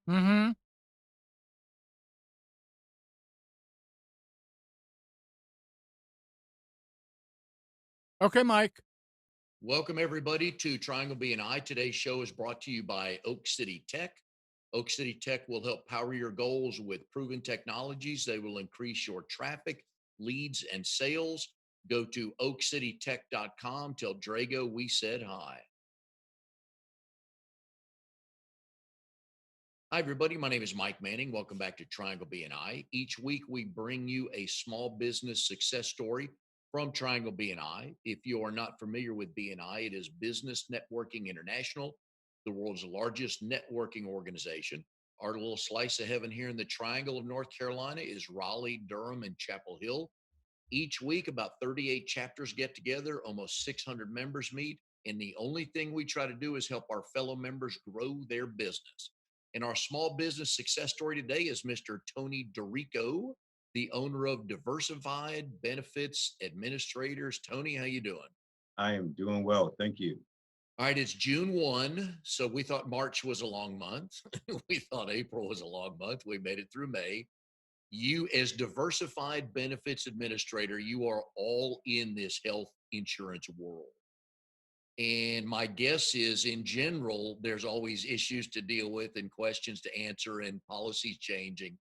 Mm-hmm. Okay, Mike. Welcome, everybody, to Triangle BNI. Today's show is brought to you by Oak City Tech. Oak City Tech will help power your goals with proven technologies. They will increase your traffic, leads, and sales. Go to oakcitytech.com. Tell Drago we said hi. Hi, everybody. My name is Mike Manning. Welcome back to Triangle BNI. Each week, we bring you a small business success story from Triangle BNI. If you are not familiar with BNI, it is Business Networking International, the world's largest networking organization. Our little slice of heaven here in the Triangle of North Carolina is Raleigh, Durham, and Chapel Hill. Each week, about 38 chapters get together, almost 600 members meet. And the only thing we try to do is help our fellow members grow their business. And our small business success story today is Mr. Tony DeRico, the owner of Diversified Benefits Administrators. Tony, how you doing? I am doing well. Thank you. All right, it's June 1. So we thought March was a long month. We thought April was a long month. We made it through May. You, as Diversified Benefits Administrator, you are all in this health insurance world. And my guess is, in general, there's always issues to deal with and questions to answer and policies changing.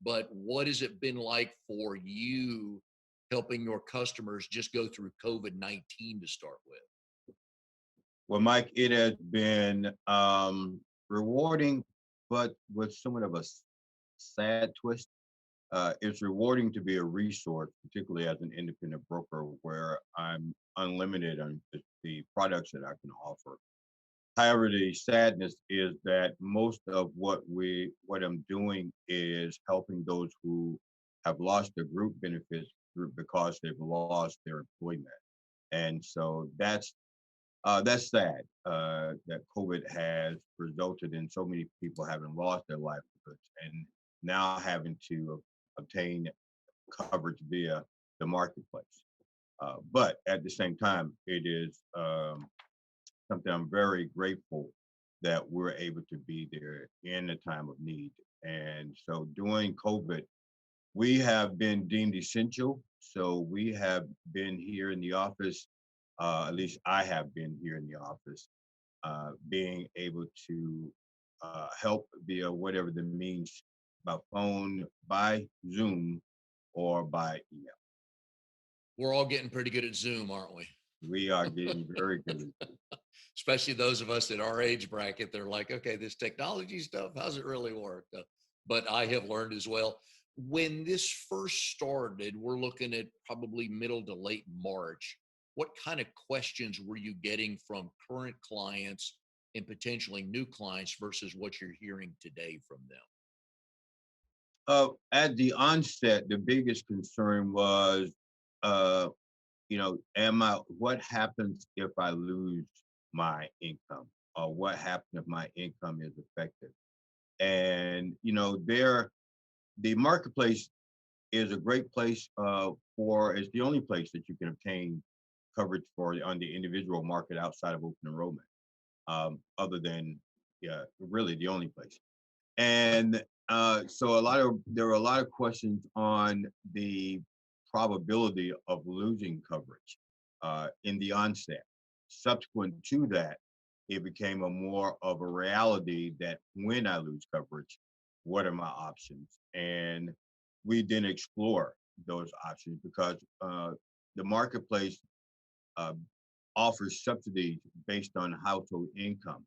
But what has it been like for you helping your customers just go through COVID-19 to start with? Well, Mike, it has been rewarding, but with somewhat of a sad twist. It's rewarding to be a resource, particularly as an independent broker, where I'm unlimited on the products that I can offer. However, the sadness is that most of what I'm doing is helping those who have lost their group benefits because they've lost their employment. And so that's sad that COVID has resulted in so many people having lost their livelihoods and now having to obtain coverage via the marketplace. But at the same time, it is something I'm very grateful that we're able to be there in a time of need. And so during COVID, we have been deemed essential. So we have been here in the office, at least I have been here in the office, being able to help via whatever the means, by phone, by Zoom, or by email. We're all getting pretty good at Zoom, aren't we? We are getting very good. Especially those of us at our age bracket. They're like, okay, this technology stuff, how's it really work? But I have learned as well. When this first started, we're looking at probably middle to late March. What kind of questions were you getting from current clients and potentially new clients versus what you're hearing today from them? At the onset, the biggest concern was, uh, what happens if I lose my income? Or what happens if my income is affected? And, the marketplace is a great place it's the only place that you can obtain coverage for on the individual market outside of open enrollment, other than, yeah, really the only place. And so there were a lot of questions on the probability of losing coverage in the onset. Subsequent to that, it became a more of a reality that when I lose coverage, what are my options? And we didn't explore those options because the marketplace uh, offers subsidies based on household income.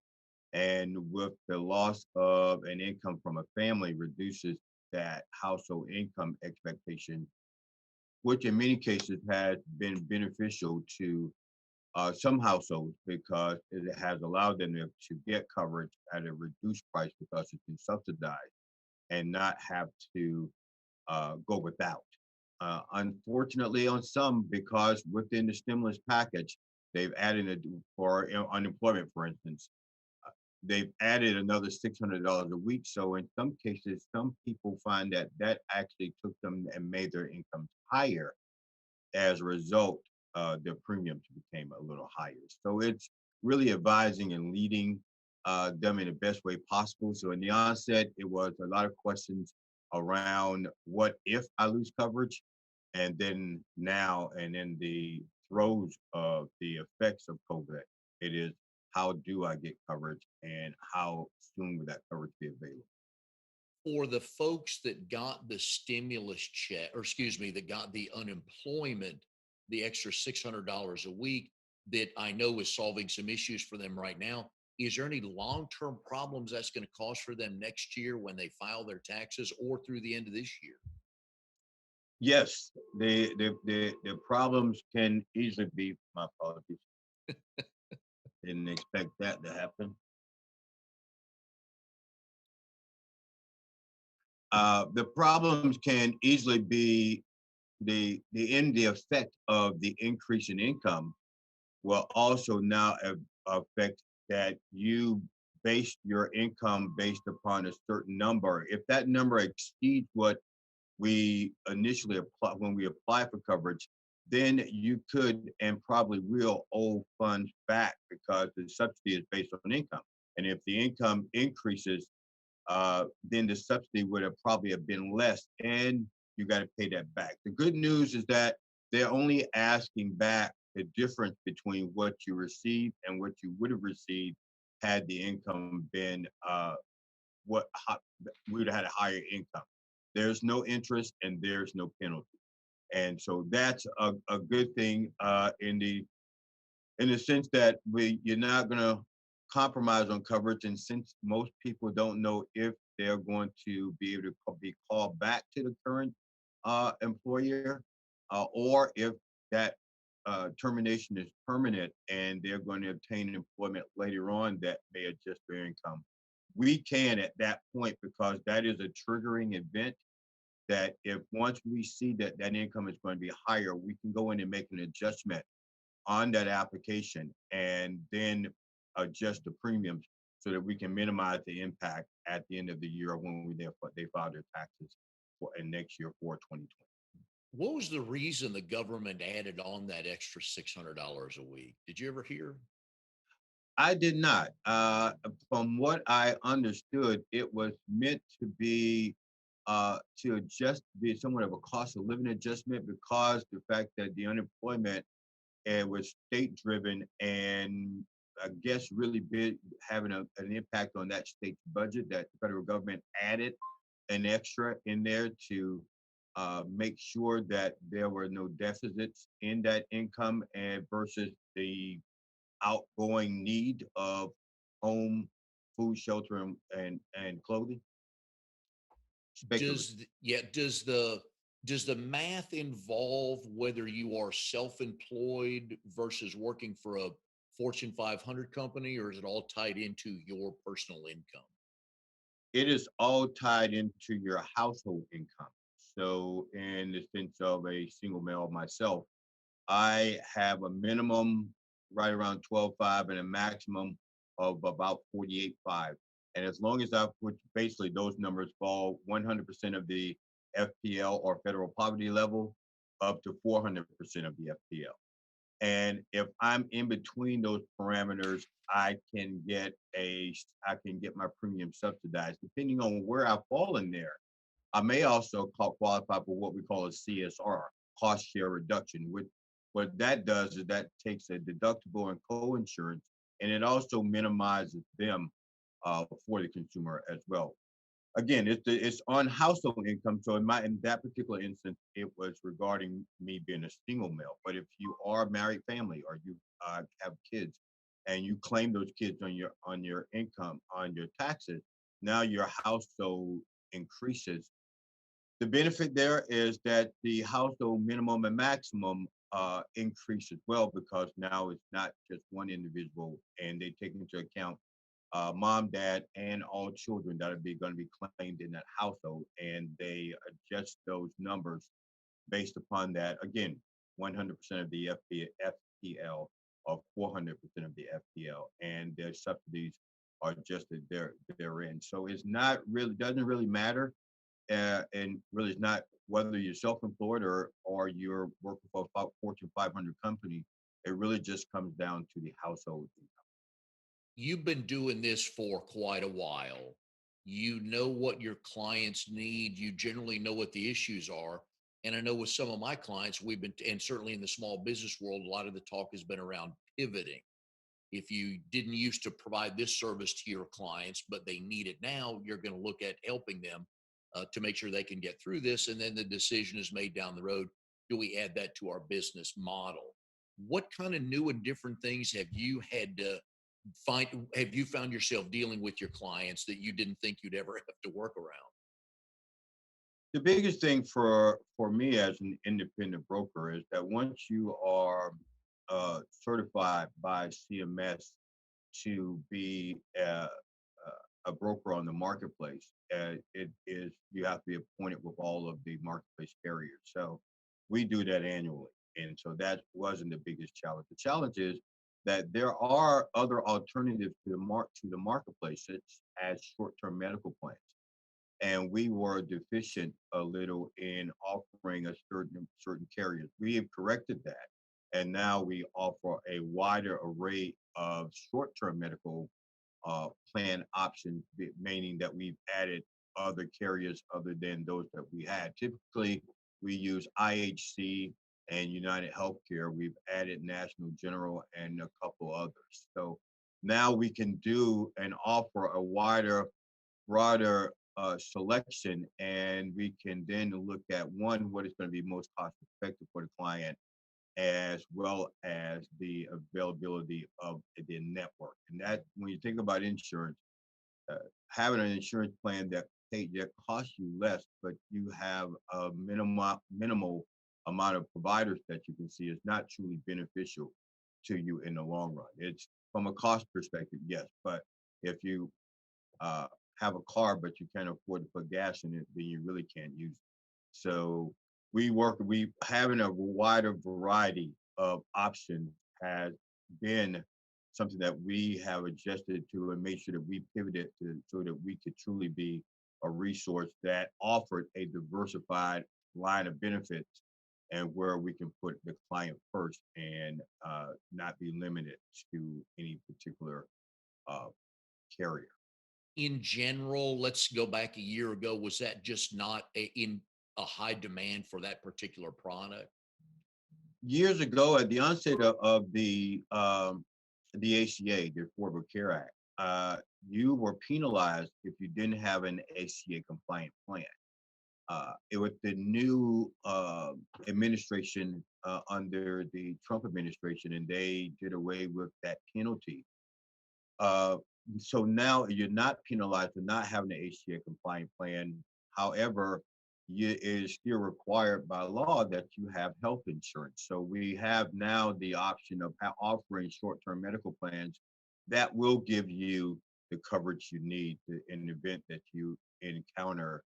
And with the loss of an income from a family reduces that household income expectation, which in many cases has been beneficial to some households because it has allowed them to get coverage at a reduced price because it's been subsidized and not have to go without. Unfortunately, on some, because within the stimulus package, they've added for unemployment, for instance, they've added another $600 a week. So in some cases, some people find that that actually took them and made their incomes higher. As a result, their premiums became a little higher. So it's really advising and leading them in the best way possible. So in the onset, it was a lot of questions around what if I lose coverage, and then now and in the throes of the effects of COVID, it is how do I get coverage and how soon will that coverage be available? For the folks that got the stimulus check, or excuse me, that got the unemployment, the extra $600 a week, that I know is solving some issues for them right now. Is there any long-term problems that's going to cause for them next year when they file their taxes or through the end of this year? Yes, the problems can easily be, my apologies, didn't expect that to happen. The problems can easily be the effect of the increase in income will also now affect that you base your income based upon a certain number. If that number exceeds what we initially apply when we apply for coverage, then you could and probably will owe funds back because the subsidy is based on income. And if the income increases, then the subsidy would have probably have been less, and you got to pay that back. The good news is that they're only asking back the difference between what you received and what you would have received had the income been what we would have had a higher income. There's no interest and there's no penalty, and so that's a good thing in the sense that you're not going to compromise on coverage. And since most people don't know if they're going to be able to be called back to the current employer, or if that termination is permanent and they're going to obtain employment later on that may adjust their income, we can at that point, because that is a triggering event, that if once we see that that income is going to be higher, we can go in and make an adjustment on that application and then adjust the premiums so that we can minimize the impact at the end of the year when they file their taxes for and next year for 2020. What was the reason the government added on that extra $600 a week? Did you ever hear? I did not. From what I understood, it was meant to adjust, be somewhat of a cost of living adjustment because the fact that the unemployment was state driven and I guess really big having an impact on that state's budget, that the federal government added an extra in there to make sure that there were no deficits in that income and versus the outgoing need of home, food, shelter, and clothing. Speculate. Does the math involve whether you are self-employed versus working for a Fortune 500 company, or is it all tied into your personal income? It is all tied into your household income. So, in the sense of a single male myself, I have a minimum right around 12.5 and a maximum of about 48.5. And as long as I put basically those numbers fall 100% of the FPL or federal poverty level up to 400% of the FPL. And if I'm in between those parameters, I can get my premium subsidized depending on where I fall in there. I may also qualify for what we call a CSR, cost share reduction. What that does is that takes a deductible and co-insurance, and it also minimizes them for the consumer as well. Again, it's on household income. So in that particular instance, it was regarding me being a single male. But if you are a married family or you have kids, and you claim those kids on your income on your taxes, now your household increases. The benefit there is that the household minimum and maximum increase as well because now it's not just one individual, and they take into account mom, dad, and all children that are going to be claimed in that household, and they adjust those numbers based upon that. Again, 100% of the FPL or 400% of the FPL, and their subsidies are adjusted therein. So it's not really doesn't really matter, and really it's not whether you're self-employed or you're working for a Fortune 500 company. It really just comes down to the household income. you've been doing this for quite a while. You know what your clients need. You generally know what the issues are. And I know with some of my clients, we've been, and certainly in the small business world, a lot of the talk has been around pivoting. If you didn't used to provide this service to your clients, but they need it now, you're going to look at helping them to make sure they can get through this. And then the decision is made down the road. Do we add that to our business model? What kind of new and different things have you had to have you found yourself dealing with your clients that you didn't think you'd ever have to work around? The biggest thing for me as an independent broker is that once you are certified by CMS to be a broker on the marketplace, it is you have to be appointed with all of the marketplace carriers. So we do that annually, and so that wasn't the biggest challenge. The challenge is that there are other alternatives to the marketplace, such as short-term medical plans, and we were deficient a little in offering a certain carriers. We have corrected that, and now we offer a wider array of short-term medical plan options, meaning that we've added other carriers other than those that we had. Typically, we use IHC and United Healthcare. We've added National General and a couple others. So now we can do and offer a broader selection, and we can then look at one, what is going to be most cost effective for the client, as well as the availability of the network. And that, when you think about insurance, uh, having an insurance plan that costs you less, but you have a minimal amount of providers that you can see, is not truly beneficial to you in the long run. It's from a cost perspective, yes, but if you uh, have a car but you can't afford to put gas in it, then you really can't use it. So we having a wider variety of options has been something that we have adjusted to and made sure that we pivoted to so that we could truly be a resource that offered a diversified line of benefits and where we can put the client first and not be limited to any particular uh, carrier. In general, let's go back a year ago. Was that just not in a high demand for that particular product? Years ago, at the onset of the ACA, the Affordable Care Act, you were penalized if you didn't have an ACA compliant plan. It was the new administration under the Trump administration, and they did away with that penalty. Uh, so now you're not penalized for not having an HCA compliant plan. However, it is still required by law that you have health insurance. So we have now the option of offering short-term medical plans that will give you the coverage you need in the event that you encounter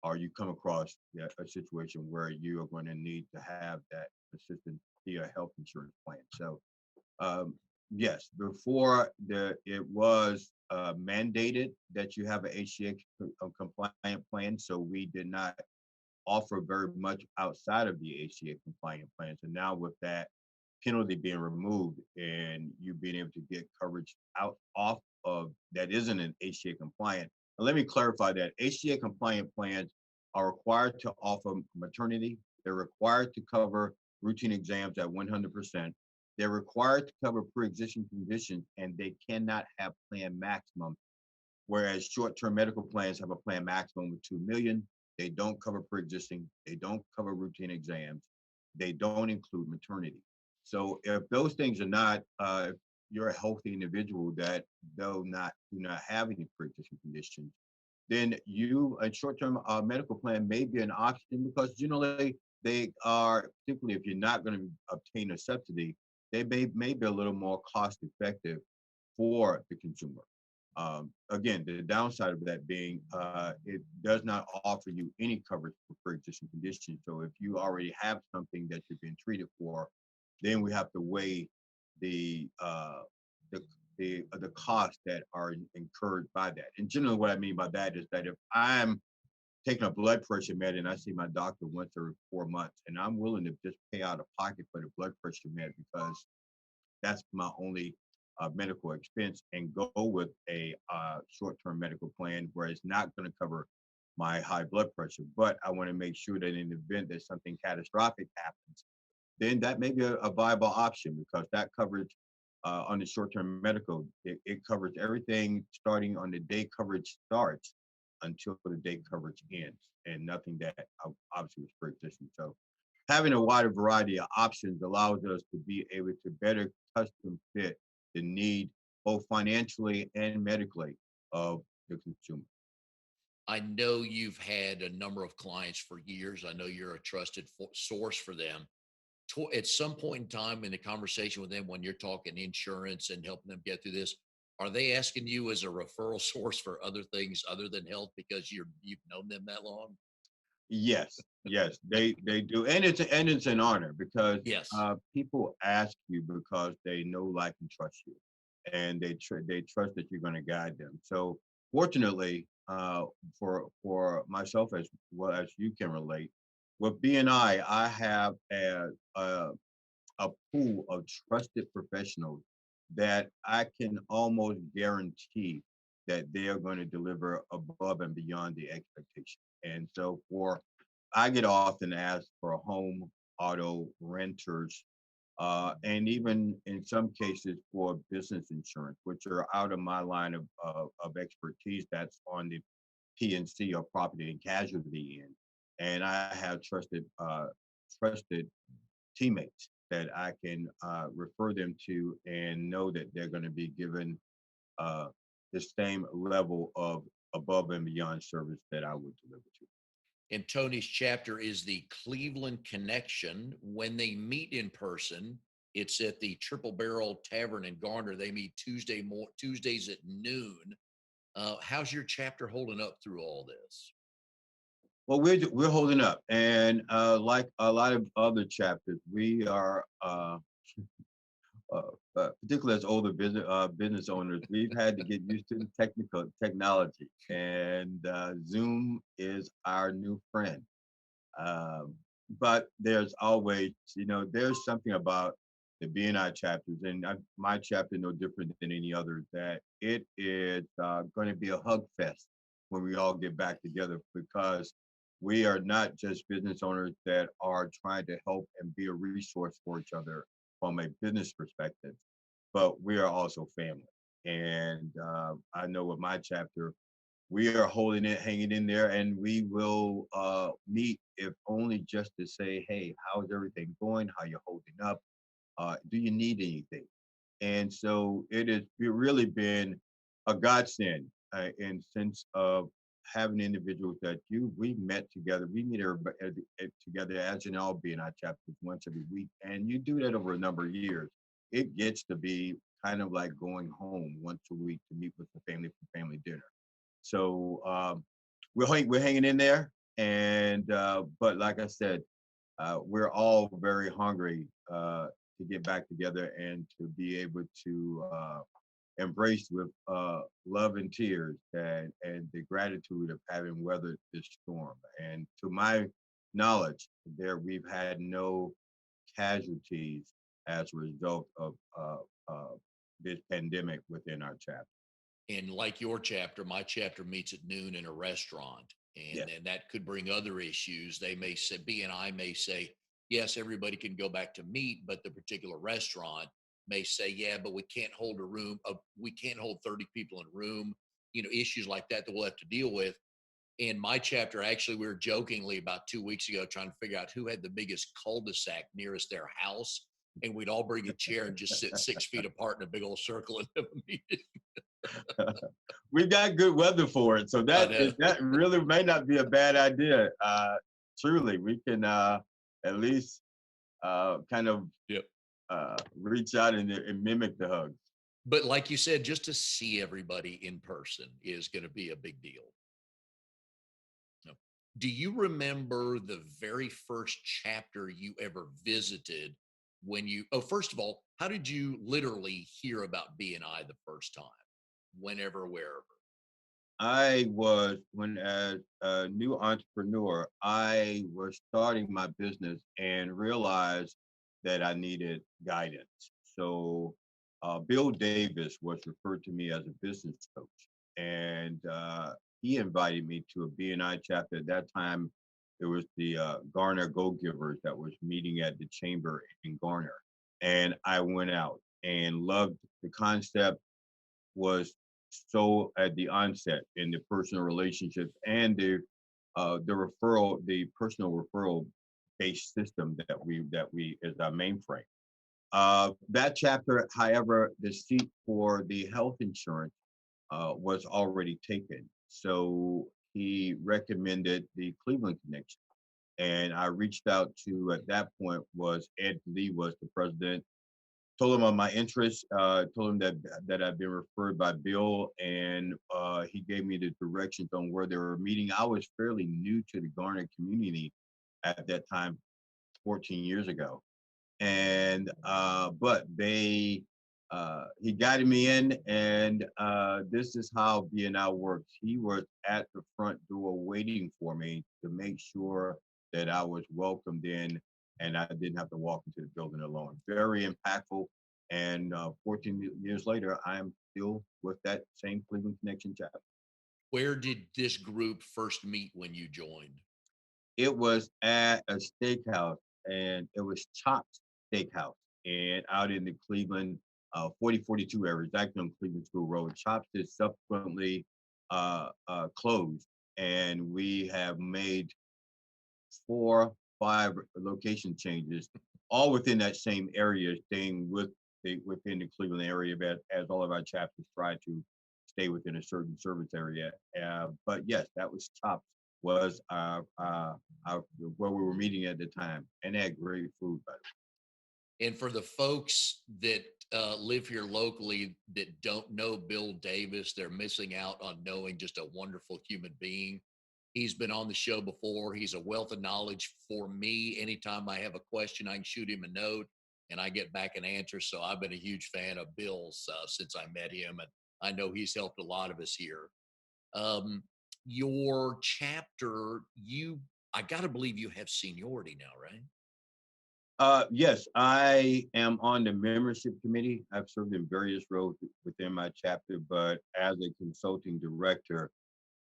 or you come across a situation where you are going to need to have that assistance via health insurance plan. So um, yes, before it was mandated that you have an HCA compliant plan, so we did not offer very much outside of the HCA compliant plans. And now with that penalty being removed and you being able to get coverage out off of that isn't an HCA compliant. And let me clarify that HCA compliant plans are required to offer maternity. They're required to cover routine exams at 100%. They're required to cover pre-existing conditions, and they cannot have plan maximum. Whereas short-term medical plans have a plan maximum of 2 million. They don't cover pre-existing. They don't cover routine exams. They don't include maternity. So if those things are not, if you're a healthy individual that do not have any pre-existing conditions, then a short-term medical plan may be an option because generally they are, particularly if you're not going to obtain a subsidy, they may be a little more cost effective for the consumer. Again, the downside of that being it does not offer you any coverage for pre-existing conditions. So if you already have something that you're being treated for, then we have to weigh the uh, the the costs that are incurred by that. And generally, what I mean by that is that if I'm taking a blood pressure med and I see my doctor once every 4 months, and I'm willing to just pay out of pocket for the blood pressure med because that's my only medical expense and go with a short-term medical plan where it's not going to cover my high blood pressure, but I want to make sure that in the event that something catastrophic happens, then that may be a viable option because that coverage on the short-term medical, it covers everything starting on the day coverage starts until the day coverage ends, and nothing that obviously was pre-existing. So having a wider variety of options allows us to be able to better custom fit the need, both financially and medically, of the consumer. I know you've had a number of clients for years. I know you're a trusted source for them. At some point in time in the conversation with them, when you're talking insurance and helping them get through this, are they asking you as a referral source for other things other than health because you've known them that long? Yes, yes, they do, and it's an honor because Yes. people ask you because they know, like, and trust you, and they trust that you're going to guide them. So fortunately, for myself as well as you can relate, with BNI, I have a pool of trusted professionals that I can almost guarantee that they are going to deliver above and beyond the expectation. And so I get often asked for home auto renters, and even in some cases for business insurance, which are out of my line of expertise. That's on the P&C or property and casualty end. And I have trusted teammates that I can refer them to and know that they're going to be given uh, the same level of above and beyond service that I would deliver to. And Tony's chapter is the Cleveland Connection. When they meet in person, it's at the Triple Barrel Tavern in Garner. They meet Tuesdays at noon. How's your chapter holding up through all this? Well, we're holding up, and like a lot of other chapters, we are uh, particularly as older business owners, we've had to get used to the technical technology, and Zoom is our new friend. Um, but there's always, there's something about the BNI chapters, and my chapter no different than any other, that it is going to be a hug fest when we all get back together because we are not just business owners that are trying to help and be a resource for each other from a business perspective, but we are also family. And I know with my chapter, we are holding it, hanging in there, and we will meet if only just to say, hey, how's everything going? How you holding up? Do you need anything? And so it really been a godsend in sense of having individuals that we met together. We meet everybody together as in all BNI chapters once every week, and you do that over a number of years. It gets to be kind of like going home once a week to meet with the family for family dinner. So we're hanging in there, and but like I said, we're all very hungry to get back together and to be able to embrace with love and tears and the gratitude of having weathered this storm. And to my knowledge, we've had no casualties as a result of this pandemic within our chapter. And like your chapter, my chapter meets at noon in a restaurant. And Yes. then that could bring other issues. They may say, BNI may say, yes, everybody can go back to meet, but the particular restaurant may say, yeah, but we can't hold a room. We can't hold 30 people in a room, issues like that that we'll have to deal with. In my chapter, actually, we were jokingly about 2 weeks ago trying to figure out who had the biggest cul-de-sac nearest their house. And we'd all bring a chair and just sit 6 feet apart in a big old circle and have a meeting. We got good weather for it, so I know. that really may not be a bad idea. Truly, we can at least kind of Yep. reach out and mimic the hugs. But like you said, just to see everybody in person is going to be a big deal. No. Do you remember the very first chapter you ever visited first of all, how did you literally hear about BNI the first time? Whenever, wherever. When as a new entrepreneur, I was starting my business and realized that I needed guidance. So Bill Davis was referred to me as a business coach, and he invited me to a BNI chapter. At that time, it was the Garner Go Givers that was meeting at the chamber in Garner, and I went out and loved the concept. Was so at the onset in the personal relationships and the referral, the personal referral based system that we is our mainframe. That chapter, however, the seat for the health insurance was already taken. So he recommended the Cleveland connection. And I reached out to, at that point, was Ed Lee was the president. Told him of my interest, told him that I'd been referred by Bill, and he gave me the directions on where they were meeting. I was fairly new to the Garner community at that time, 14 years ago, and but they he guided me in, and this is how BNI works. He was at the front door waiting for me to make sure that I was welcomed in and I didn't have to walk into the building alone. Very impactful. And 14 years later, I am still with that same Cleveland Connection chapter. Where did this group first meet when you joined? It was at a steakhouse, and it was Chops Steakhouse, and out in the Cleveland 4042 area, exactly on Cleveland School Road. Chops is subsequently closed, and we have made 4, 5 location changes, all within that same area, staying within the Cleveland area, but as all of our chapters try to stay within a certain service area. But yes, that was Chops was where we were meeting at the time, and they had great food, by the And for the folks that live here locally that don't know Bill Davis, they're missing out on knowing just a wonderful human being. He's been on the show before. He's a wealth of knowledge for me. Anytime I have a question, I can shoot him a note and I get back an answer. So I've been a huge fan of Bill's since I met him. And I know he's helped a lot of us here. Um, your chapter, I got to believe you have seniority now, right? Yes, I am on the membership committee. I've served in various roles within my chapter, but as a consulting director,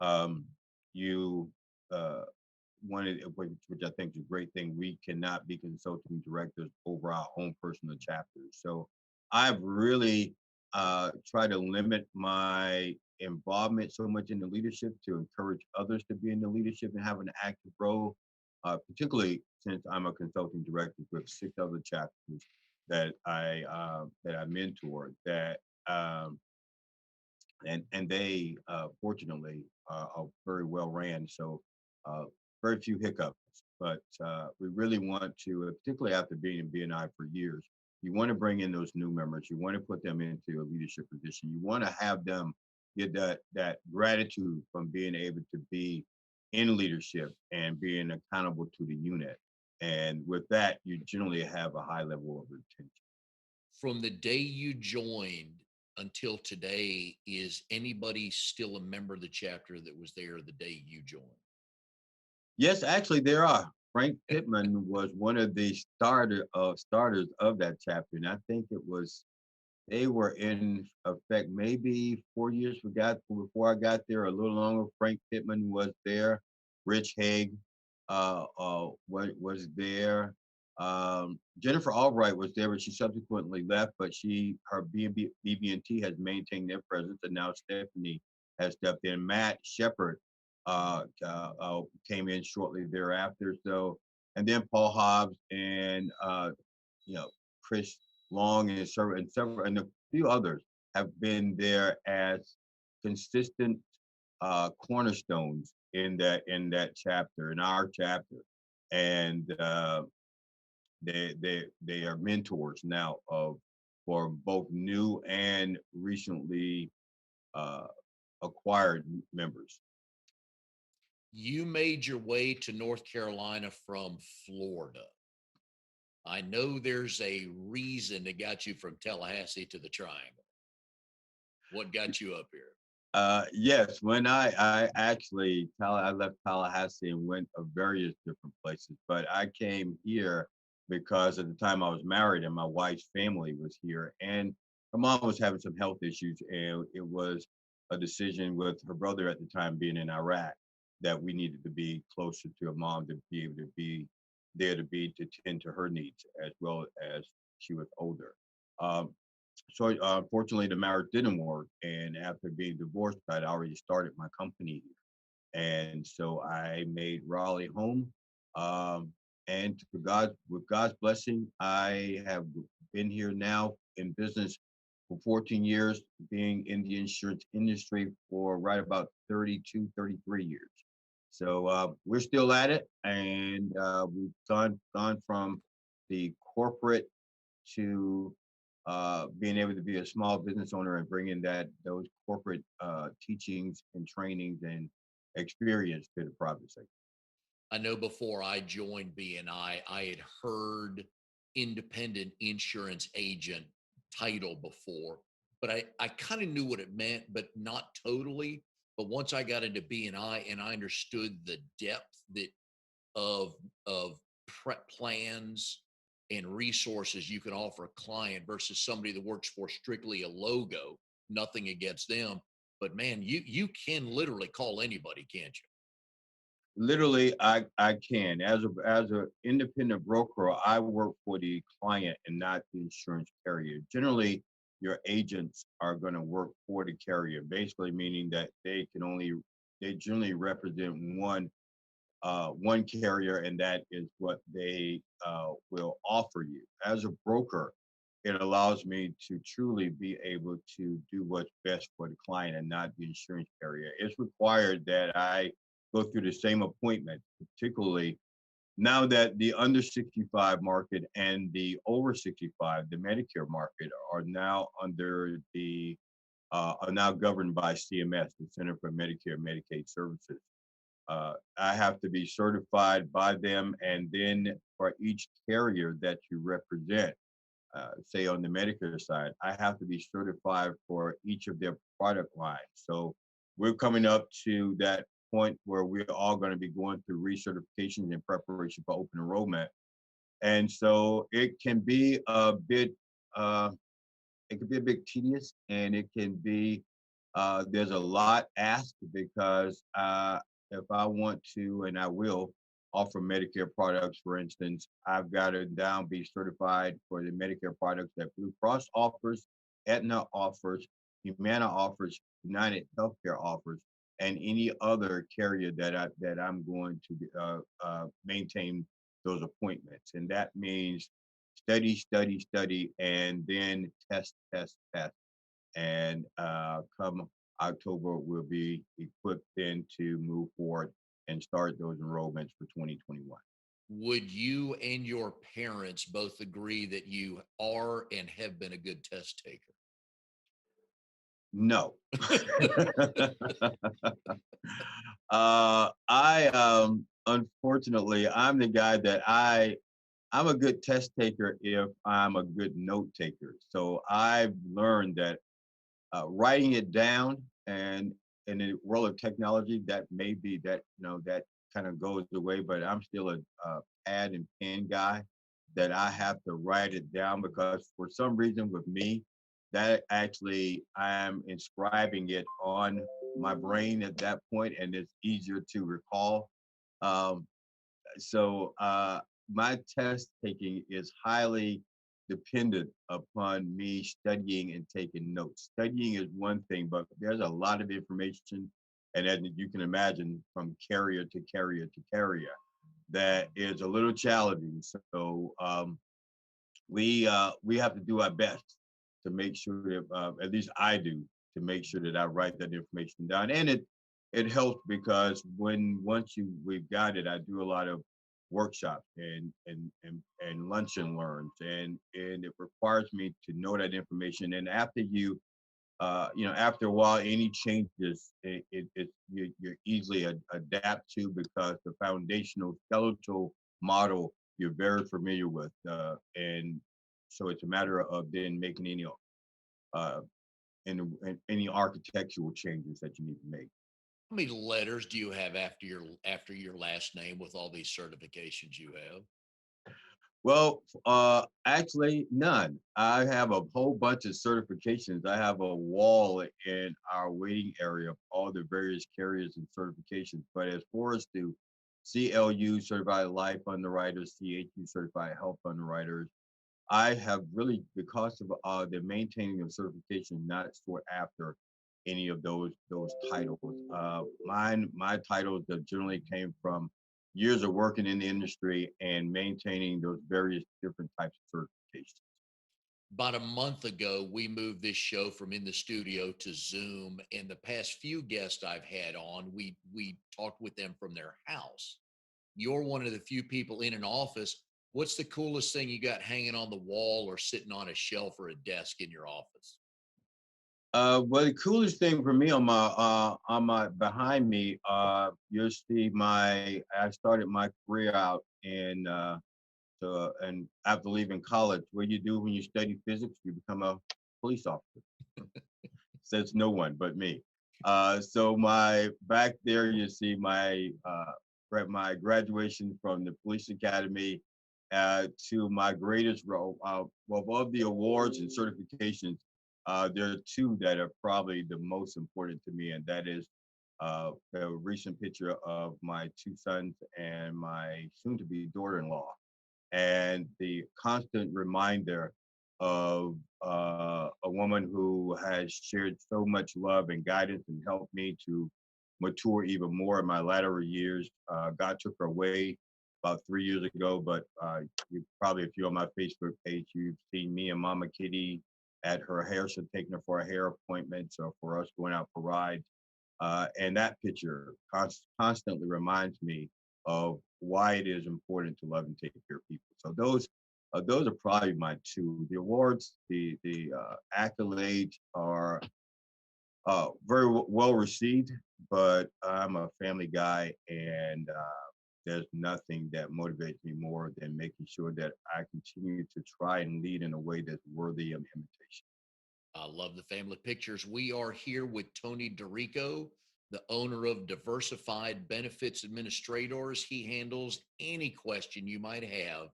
um, you uh, wanted, which I think is a great thing, we cannot be consulting directors over our own personal chapters. So I've really tried to limit my involvement so much in the leadership to encourage others to be in the leadership and have an active role, particularly since I'm a consulting director with 6 other chapters that I mentor that and they fortunately are very well ran. So uh, very few hiccups, but we really want to, particularly after being in BNI for years, you want to bring in those new members. You want to put them into a leadership position. You want to have them get that gratitude from being able to be in leadership and being accountable to the unit. And with that, you generally have a high level of retention. From the day you joined until today, is anybody still a member of the chapter that was there the day you joined? Yes, actually, there are. Frank Pittman was one of the starters of that chapter, and I think they were in effect maybe 4 years before I got there, a little longer. Frank Pittman was there. Rich Haig was there. Jennifer Albright was there, but she subsequently left. But her BB&T has maintained their presence, and now Stephanie has stepped in. Matt Shepard came in shortly thereafter. So, and then Paul Hobbs and you know Chris Long and several and a few others have been there as consistent cornerstones in that chapter, in our chapter, and they are mentors now for both new and recently uh, acquired members. You made your way to North Carolina from Florida. I know there's a reason that got you from Tallahassee to the Triangle. What got you up here? Yes, when I actually I left Tallahassee and went to various different places, but I came here because at the time I was married and my wife's family was here, and her mom was having some health issues, and it was a decision with her brother at the time being in Iraq that we needed to be closer to her mom to be able to be there to be to tend to her needs as well as she was older. Um, so unfortunately, the marriage didn't work, and after being divorced, I'd already started my company here, and so I made Raleigh home. Um, and to God, with God's blessing, I have been here now in business for 14 years, being in the insurance industry for right about 32, 33 years. So we're still at it, and we've gone from the corporate to being able to be a small business owner and bringing those corporate teachings and trainings and experience to the private sector. I know before I joined BNI, I had heard independent insurance agent title before, but I kind of knew what it meant, but not totally. But once I got into BNI and I understood the depth that of of prep plans and resources you can offer a client versus somebody that works for strictly a logo, nothing against them. But man, you can literally call anybody, can't you? Literally, I can as a independent broker, I work for the client and not the insurance carrier. Generally, your agents are going to work for the carrier, basically meaning that they generally represent one carrier, and that is what they will offer you. As a broker, it allows me to truly be able to do what's best for the client and not the insurance carrier. It's required that I go through the same appointment, particularly now that the under 65 market and the over 65, the Medicare market, are now are now governed by CMS, the Center for Medicare and Medicaid Services. I have to be certified by them, and then for each carrier that you represent, say on the Medicare side, I have to be certified for each of their product lines. So we're coming up to that point where we're all going to be going through recertifications in preparation for open enrollment. And so uh, it can be a bit tedious, and it can be there's a lot asked because if I want to, and I will, offer Medicare products, for instance, I've got to now be certified for the Medicare products that Blue Cross offers, Aetna offers, Humana offers, United Healthcare offers, and any other carrier that I'm going to maintain those appointments. And that means study, study, study, and then test, test, test. And come October, we'll be equipped then to move forward and start those enrollments for 2021. Would you and your parents both agree that you are and have been a good test taker? No. Unfortunately, I'm the guy that I'm a good test taker if I'm a good note taker. So I've learned that writing it down, and in the world of technology, that may be that, that kind of goes away, but I'm still a pad and pen guy, that I have to write it down because for some reason with me, that actually I'm inscribing it on my brain at that point, and it's easier to recall. Um, so my test taking is highly dependent upon me studying and taking notes. Studying is one thing, but there's a lot of information, and as you can imagine, from carrier to carrier to carrier, that is a little challenging. So we have to do our best to make sure that at least I do, to make sure that I write that information down, and it helps because once we've got it, I do a lot of workshops and lunch and learns, and it requires me to know that information. And after after a while, any changes you're easily adapt to because the foundational skeletal model you're very familiar with, and so it's a matter of then making uh, any architectural changes that you need to make. How many letters do you have after your last name with all these certifications you have? Well, actually, none. I have a whole bunch of certifications. I have a wall in our waiting area of all the various carriers and certifications. But as far as the CLU certified life underwriters, CHU certified health underwriters, I have really, because of the maintaining of certification, not sought after any of those titles. My titles that generally came from years of working in the industry and maintaining those various different types of certifications. About a month ago, we moved this show from in the studio to Zoom. And the past few guests I've had on, we talked with them from their house. You're one of the few people in an office. What's the coolest thing you got hanging on the wall or sitting on a shelf or a desk in your office? Well, the coolest thing for me on my behind me, you'll see my I started my career out in and after leaving college, what you do when you study physics, you become a police officer. Says no one but me. So my back there, you see my graduation from the police academy to my greatest role. Well, of the awards and certifications, there are two that are probably the most important to me, and that is a recent picture of my two sons and my soon-to-be daughter-in-law, and the constant reminder of a woman who has shared so much love and guidance and helped me to mature even more in my latter years. God took her away about 3 years ago, but you probably, if you're on my Facebook page, you've seen me and Mama Kitty at her hair, so taking her for a hair appointment, so for us going out for rides. And that picture constantly reminds me of why it is important to love and take care of people. So those are probably my two. The awards, the accolades are very well received, but I'm a family guy, and there's nothing that motivates me more than making sure that I continue to try and lead in a way that's worthy of imitation. I love the family pictures. We are here with Tony DeRico, the owner of Diversified Benefits Administrators. He handles any question you might have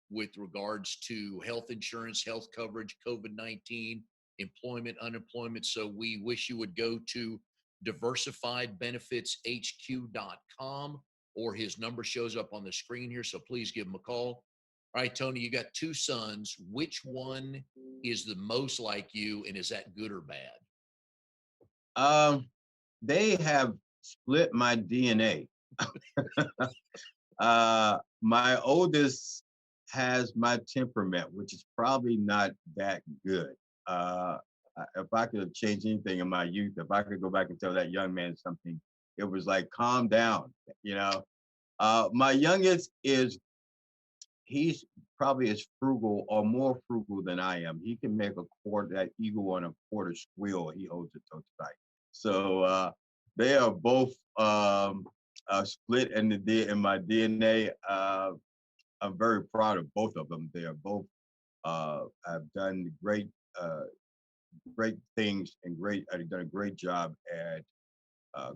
with regards to health insurance, health coverage, COVID 19, employment, unemployment. So we wish you would go to diversifiedbenefitshq.com, or his number shows up on the screen here. So please give him a call. All right, Tony, you got two sons. Which one is the most like you, and is that good or bad? Um, they have split my DNA. My oldest has my temperament, which is probably not that good. Uh, if I could have changed anything in my youth, if I could go back and tell that young man something, it was like, calm down, you know. My youngest is he's probably as frugal or more frugal than I am. He can make a quarter that eagle on a quarter squeal. He holds it so tight. So they are both split in in my DNA. I'm very proud of both of them. They are both have done uh, great things and have done a great job at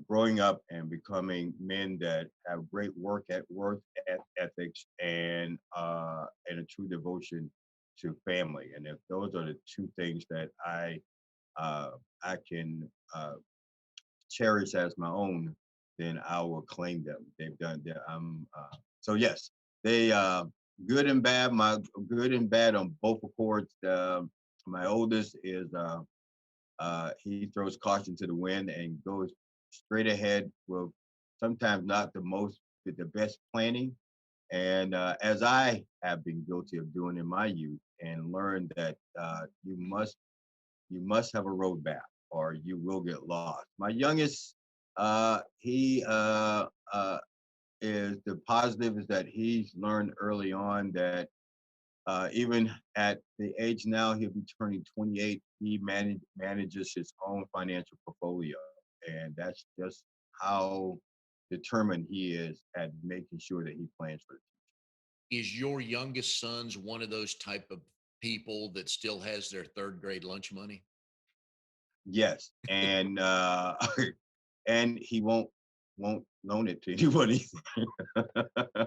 growing up and becoming men that have great ethics and a true devotion to family. And if those are the two things that uh, I can cherish as my own, then I will claim them. They've done that. So yes, they good and bad. My good and bad on both accords. My oldest is he throws caution to the wind and goes straight ahead with sometimes not the best planning. And as I have been guilty of doing in my youth, and learned that you must have a roadmap or you will get lost. My youngest, he is the positive is that he's learned early on that even at the age now, he'll be turning 28. He manages his own financial portfolio, and that's just how determined he is at making sure that he plans for it. Is your youngest son's one of those type of people that still has their third grade lunch money? Yes, and and he won't won't loan it to anybody,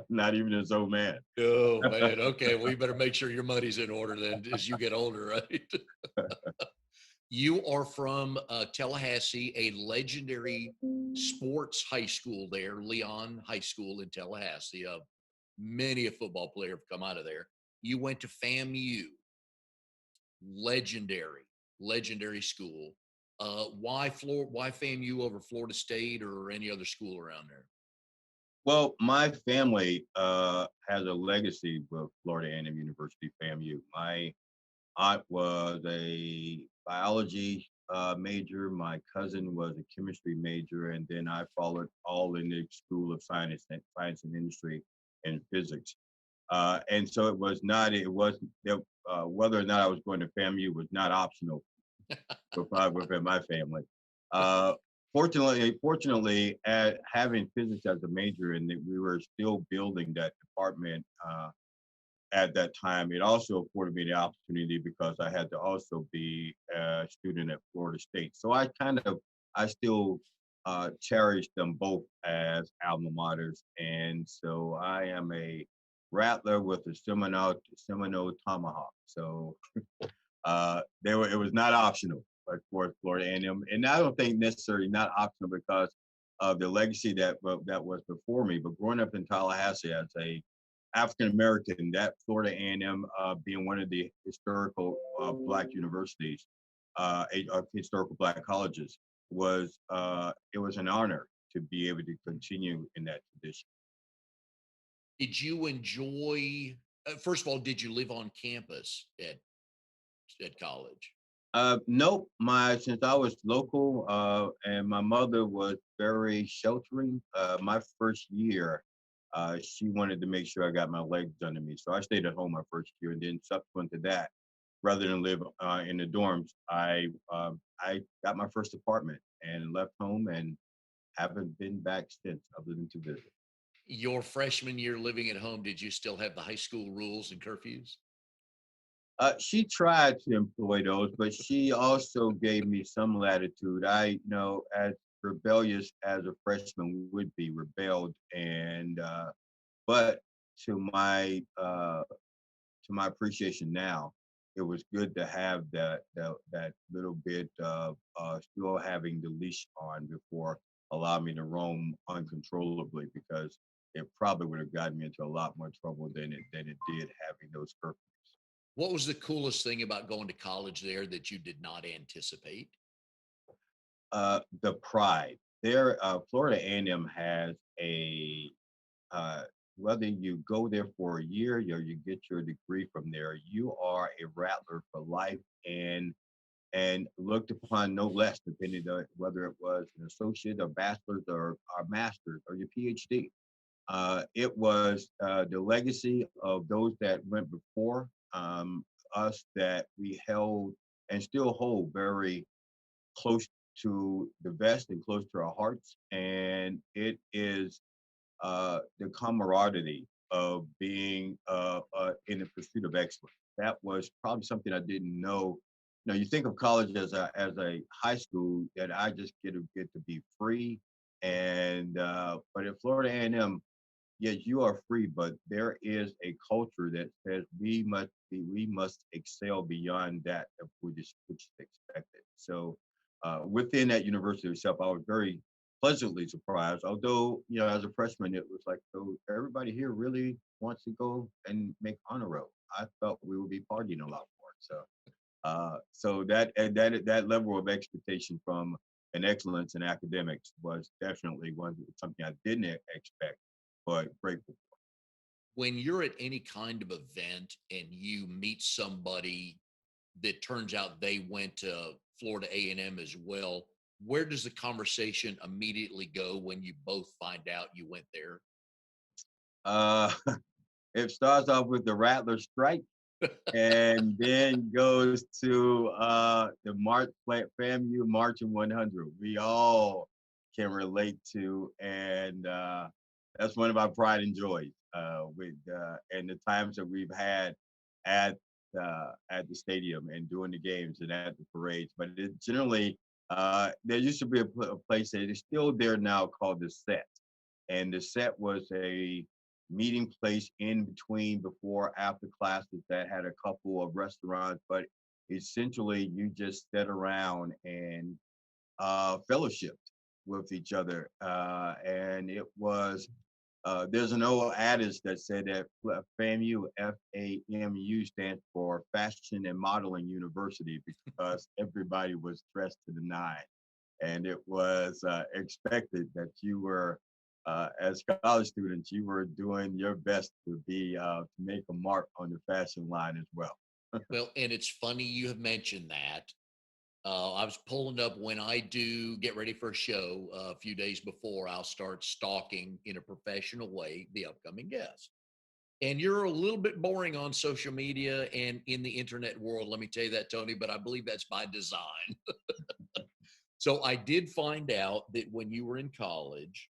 not even his old man. Oh man. Okay. Well, you better make sure your money's in order then as you get older, right? You are from Tallahassee, a legendary sports high school there, Leon High School in Tallahassee. Many a football player have come out of there. You went to FAMU, legendary, legendary school. Why FAMU over Florida State or any other school around there? Well, my family has a legacy with Florida A&M University, FAMU. My aunt was a biology major. My cousin was a chemistry major, and then I followed all in the School of Science and Industry and Physics. And so it was not. It wasn't. Whether or not I was going to FAMU was not optional within my family. Uh, fortunately, having physics as a major, and that we were still building that department at that time, it also afforded me the opportunity because I had to also be a student at Florida State. So I still cherish them both as alma maters. And so I am a Rattler with a Seminole tomahawk. So it was not optional, but for Florida A&M. And I don't think necessarily not optional because of the legacy that was before me. But growing up in Tallahassee as a African American, that Florida A&M being one of the historical Black universities, historical Black colleges, it was an honor to be able to continue in that tradition. Did you enjoy? First of all, did you live on campus at college? Nope. My Since I was local, and my mother was very sheltering. My first year, she wanted to make sure I got my legs under me, so I stayed at home my first year. And then subsequent to that, rather than live in the dorms, I got my first apartment and left home and haven't been back since, other than to visit. Your freshman year living at home, did you still have the high school rules and curfews? She tried to employ those, but she also gave me some latitude. As rebellious as a freshman would be, rebelled, and but to my to my appreciation now, it was good to have that little bit of still having the leash on before allowing me to roam uncontrollably, because it probably would have gotten me into a lot more trouble than it did having those curfews. What was the coolest thing about going to college there that you did not anticipate? The pride. Florida A&M has a uh, whether you go there for a year or you get your degree from there, you are a Rattler for life, and looked upon no less, depending on whether it was an associate, a bachelor's, or master's, or your PhD. It was the legacy of those that went before us that we held and still hold very close to the vest and close to our hearts. And it is the camaraderie of being in the pursuit of excellence. That was probably something I didn't know. You think of college as a high school that I just get to be free, and but at Florida A&M, yes, you are free, but there is a culture that says we must excel beyond that of which is expected. So within that university itself, I was very pleasantly surprised. Although, as a freshman, it was like, so everybody here really wants to go and make honor roll. I thought we would be partying a lot more. So that level of expectation from an excellence in academics was definitely something I didn't expect, but grateful. When you're at any kind of event and you meet somebody that turns out they went to Florida A&M as well, where does the conversation immediately go when you both find out you went there? Uh, it starts off with the Rattler strike, and then goes to the FAMU Marching 100. We all can relate to, and that's one of our pride and joys. And the times that we've had at the stadium and during the games and at the parades. But it generally There used to be a place that is still there now called the Set, and the Set was a meeting place in between before after classes that had a couple of restaurants, but essentially you just sat around and fellowshipped with each other. And it was, there's an old adage that said that FAMU, FAMU stands for Fashion and Modeling University because everybody was dressed to the nine. And it was expected that you were, as college students, you were doing your best to be, to make a mark on the fashion line as well. Well, and it's funny you have mentioned that. I was pulling up when I do get ready for a show a few days before, I'll start stalking in a professional way the upcoming guest. And you're a little bit boring on social media and in the internet world. Let me tell you that, Tony, but I believe that's by design. So I did find out that when you were in college,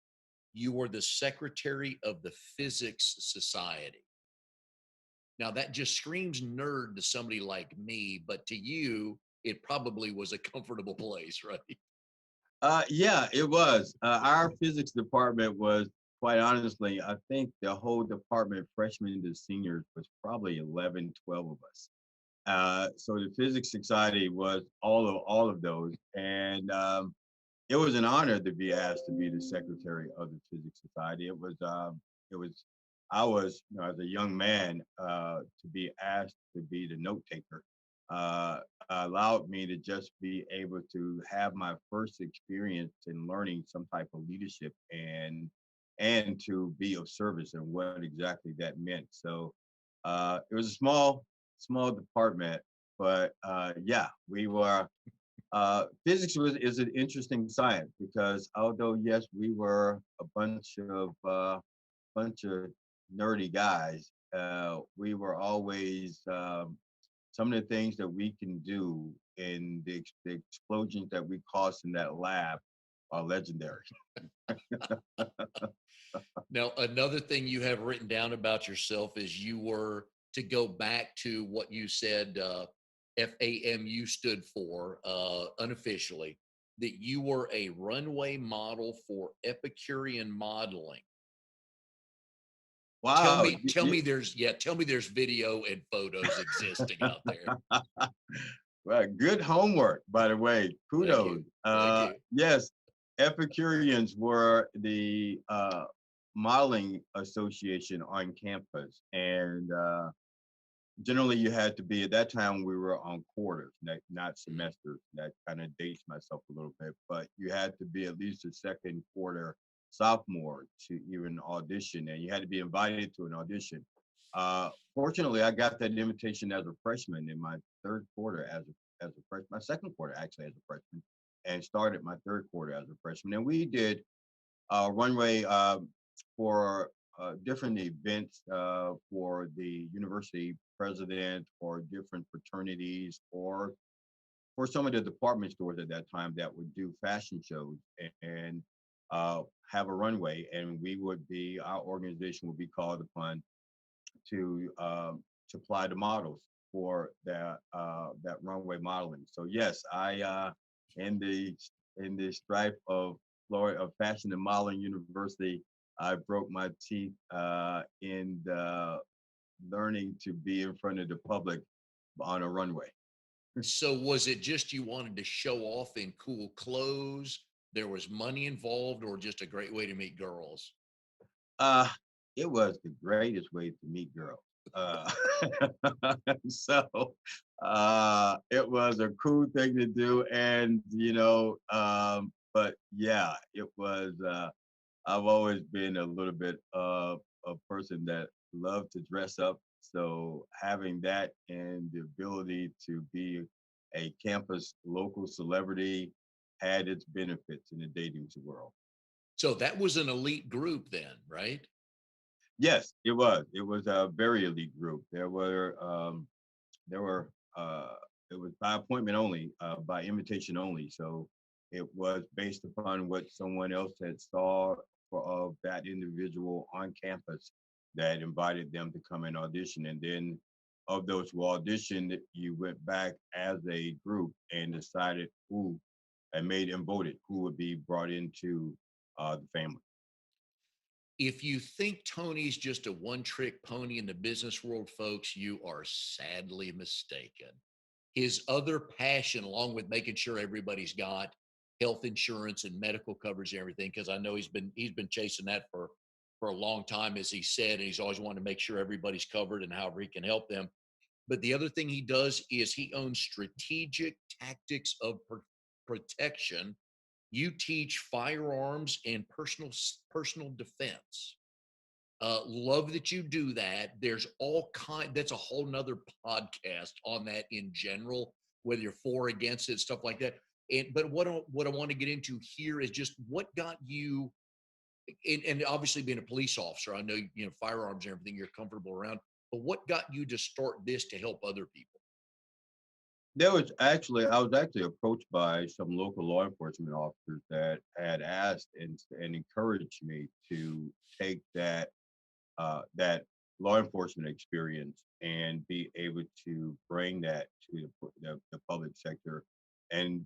you were the secretary of the Physics Society. Now, that just screams nerd to somebody like me, but to you, it probably was a comfortable place, right? Yeah, it was. Our physics department was, quite honestly, I think the whole department, freshmen to seniors, was probably 11, 12 of us. So the Physics Society was all of those, and it was an honor to be asked to be the secretary of the Physics Society. It was I was, as a young man, to be asked to be the note taker. Uh, Allowed me to just be able to have my first experience in learning some type of leadership and to be of service and what exactly that meant. So it was a small department, but yeah, we were is an interesting science because although yes, we were a bunch of nerdy guys, we were always some of the things that we can do and the explosions that we caused in that lab are legendary. Now, another thing you have written down about yourself is you were, to go back to what you said, FAMU stood for unofficially, that you were a runway model for Epicurean modeling. Tell Wow, me, tell me there's, yeah, tell me there's video and photos existing out there. well, good homework, by the way. Thank Kudos. you. Thank you. Yes, Epicureans were the modeling association on campus, and generally you had to be at that time we were on quarters, not Mhm. semesters. That kind of dates myself a little bit, but you had to be at least a second quarter sophomore to even audition, and you had to be invited to an audition. Fortunately, I got that invitation as a freshman in my third quarter as a freshman, my second quarter actually as a freshman, and started my third quarter as a freshman. And we did runway for different events for the university president or different fraternities or for some of the department stores at that time that would do fashion shows and have a runway. And our organization would be called upon to supply the models for that runway modeling. So yes, I in the in the stripe of Florida of Fashion and Modeling University, I broke my teeth in the learning to be in front of the public on a runway. So was it just you wanted to show off in cool clothes? There was money involved, or just a great way to meet girls? Uh, it was the greatest way to meet girls. Uh, so it was a cool thing to do, and but yeah, it was. I've always been a little bit of a person that loved to dress up. So having that and the ability to be a campus local celebrity had its benefits in the dating world. So that was an elite group then, right? Yes, it was. It was a very elite group. There were it was by appointment only, by invitation only. So it was based upon what someone else had saw of that individual on campus that invited them to come and audition. And then of those who auditioned, you went back as a group and decided who and made and voted who would be brought into the family. If you think Tony's just a one trick pony in the business world, folks, you are sadly mistaken. His other passion, along with making sure everybody's got health insurance and medical coverage and everything, because I know he's been chasing that for a long time, as he said, and he's always wanted to make sure everybody's covered and however he can help them. But the other thing he does is he owns strategic tactics of protection. You teach firearms and personal defense. Love that you do that. There's all kind. That's a whole nother podcast on that in general, whether you're for or against it, stuff like that. And but what I want to get into here is just what got you, and obviously being a police officer, I know firearms and everything you're comfortable around. But what got you to start this to help other people? I was actually approached by some local law enforcement officers that had asked and encouraged me to take that law enforcement experience and be able to bring that to the public sector, and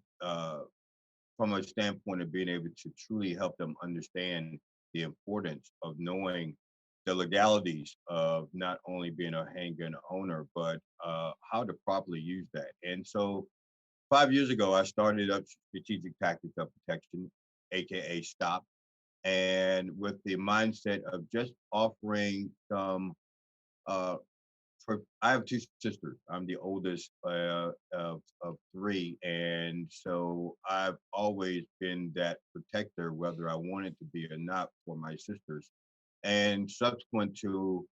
from a standpoint of being able to truly help them understand the importance of knowing the legalities of not only being a handgun owner, but how to properly use that. And so 5 years ago, I started up Strategic Tactics of Protection, AKA STOP, and with the mindset of just offering some uh, I have two sisters. I'm the oldest of three, and so I've always been that protector, whether I wanted to be or not, for my sisters. And subsequent to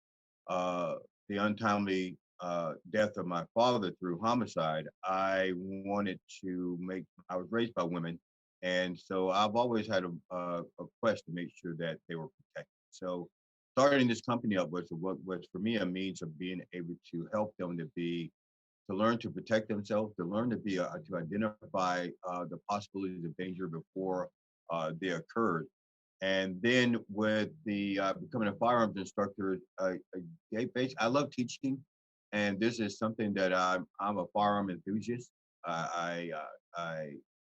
uh, the untimely death of my father through homicide, I wanted to make. I was raised by women, and so I've always had a quest to make sure that they were protected. So starting this company up was what was for me a means of being able to help them to learn to protect themselves, to learn to be to identify the possibilities of danger before they occurred. And then with the becoming a firearms instructor, I love teaching, and this is something that I'm a firearm enthusiast. I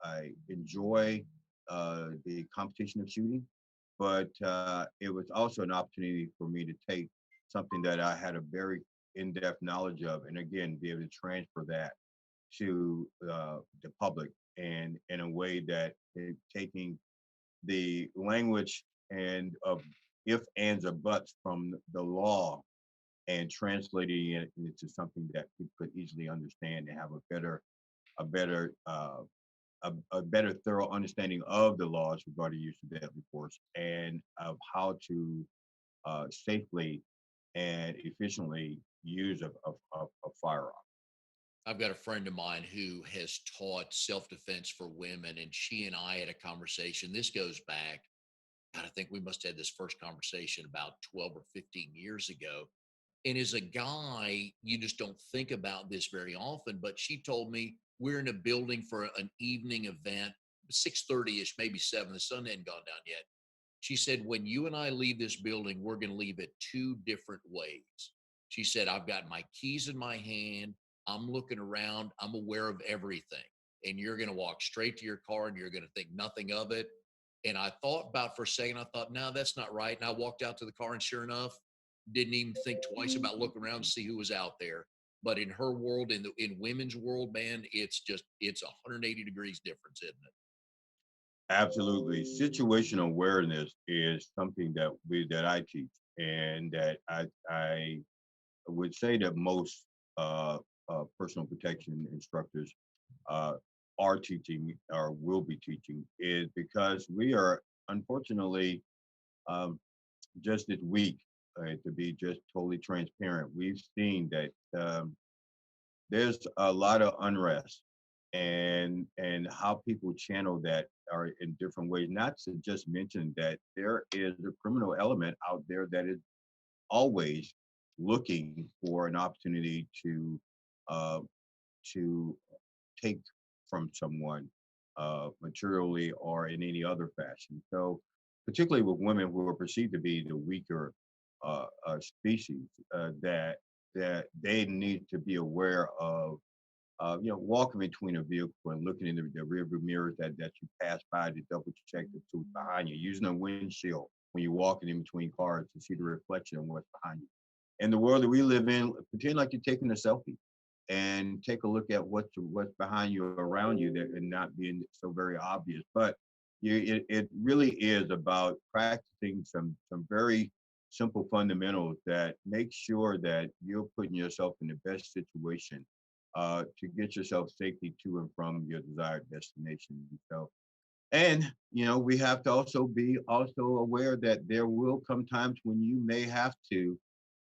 I enjoy the competition of shooting, but it was also an opportunity for me to take something that I had a very in-depth knowledge of, and again, be able to transfer that to the public, and in a way that taking the language and of if, ands, or buts from the law and translating it into something that people could easily understand and have a better a better thorough understanding of the laws regarding use of deadly force and of how to safely and efficiently use a firearm. I've got a friend of mine who has taught self defense for women, and she and I had a conversation. This goes back, God, I think we must have had this first conversation about 12 or 15 years ago. And as a guy, you just don't think about this very often. But she told me we're in a building for an evening event, 6:30ish, maybe 7. The sun hadn't gone down yet. She said, when you and I leave this building, we're going to leave it two different ways. She said, I've got my keys in my hand. I'm looking around. I'm aware of everything. And you're going to walk straight to your car and you're going to think nothing of it. And I thought about for a second, I thought, no, that's not right. And I walked out to the car, and sure enough, didn't even think twice about looking around to see who was out there. But in her world, in women's world, man, it's 180 degrees difference, isn't it? Absolutely. Situational awareness is something that I teach, and that I would say that most uh, personal protection instructors uh, are teaching or will be teaching, is because we are unfortunately um, just this week, to be just totally transparent, we've seen that there's a lot of unrest, and how people channel that are in different ways. Not to just mention that there is a criminal element out there that is always looking for an opportunity uh, to take from someone materially or in any other fashion. So, particularly with women who are perceived to be the weaker species, that they need to be aware of walking between a vehicle and looking in the rearview mirrors that you pass by to double check the who's behind you, using a windshield when you're walking in between cars to see the reflection of what's behind you. In the world that we live in, pretend like you're taking a selfie and take a look at what's behind you, around you, that and not being so very obvious. But it really is about practicing some very simple fundamentals that make sure that you're putting yourself in the best situation to get yourself safely to and from your desired destination. So, and we have to also be also aware that there will come times when you may have to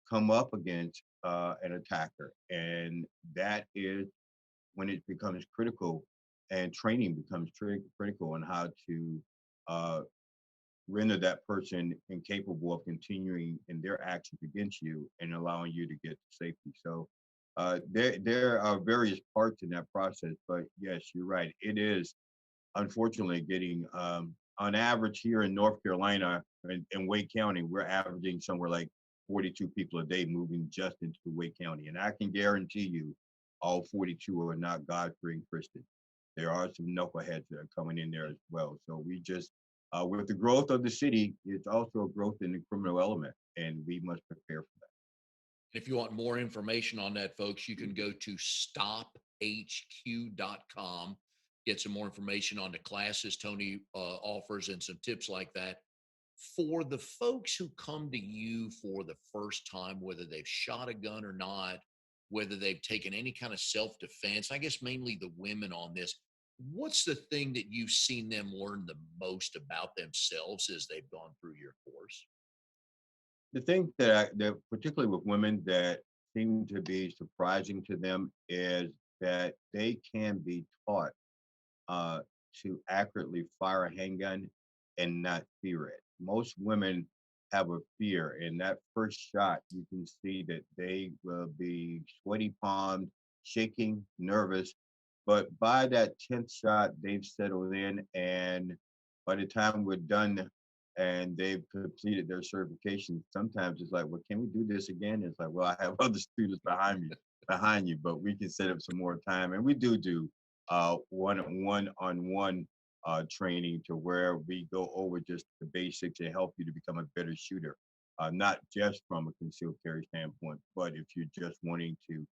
come up against an attacker, and that is when it becomes critical, and training becomes critical on how to uh, render that person incapable of continuing in their actions against you and allowing you to get to safety. So there are various parts in that process, but yes, you're right. It is unfortunately getting on average here in North Carolina in Wake County, we're averaging somewhere like 42 people a day moving just into Wake County. And I can guarantee you all 42 are not God-fearing Christians. There are some knuckleheads that are coming in there as well. So we just, with the growth of the city, it's also a growth in the criminal element, and we must prepare for that. If you want more information on that, folks, you can go to stophq.com, get some more information on the classes Tony offers and some tips like that. For the folks who come to you for the first time, whether they've shot a gun or not, whether they've taken any kind of self defense, I guess mainly the women on this, what's the thing that you've seen them learn the most about themselves as they've gone through your course? The thing that particularly with women that seem to be surprising to them is that they can be taught uh, to accurately fire a handgun and not fear it. Most women have a fear, and that first shot, you can see that they will be sweaty palmed, shaking, nervous. But by that 10th shot, they've settled in, and by the time we're done and they've completed their certification, sometimes it's like, well, can we do this again? It's like, well, I have other students behind you, but we can set up some more time, and we do one-on-one training to where we go over just the basics and help you to become a better shooter, not just from a concealed carry standpoint, but if you're just wanting to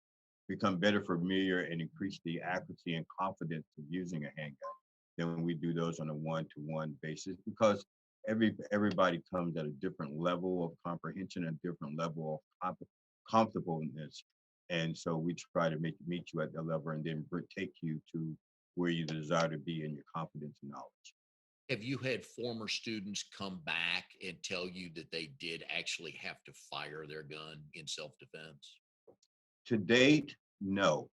become better familiar and increase the accuracy and confidence of using a handgun, then we do those on a one-to-one basis because everybody comes at a different level of comprehension and different level of comfortableness. And so we try to meet you at that level and then take you to where you desire to be in your confidence and knowledge. Have you had former students come back and tell you that they did actually have to fire their gun in self defense? To date, no.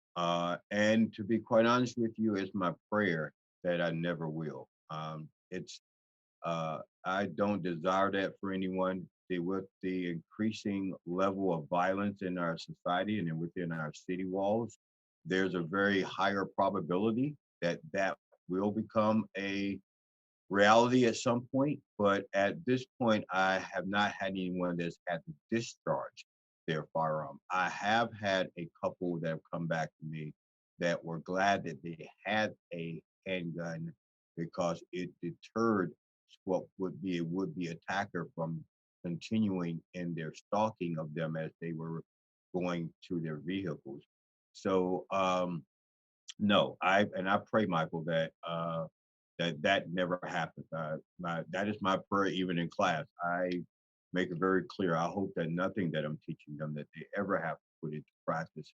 And to be quite honest with you, it's my prayer that I never will. I don't desire that for anyone. With the increasing level of violence in our society and then within our city walls, there's a very higher probability that that will become a reality at some point. But at this point, I have not had anyone that's had to discharge their firearm. I have had a couple that have come back to me that were glad that they had a handgun because it deterred what would be a would-be attacker from continuing in their stalking of them as they were going to their vehicles. So no, I pray, Michael, that that never happens. That is my prayer, even in class. I make it very clear. I hope that nothing that I'm teaching them that they ever have to put into practice.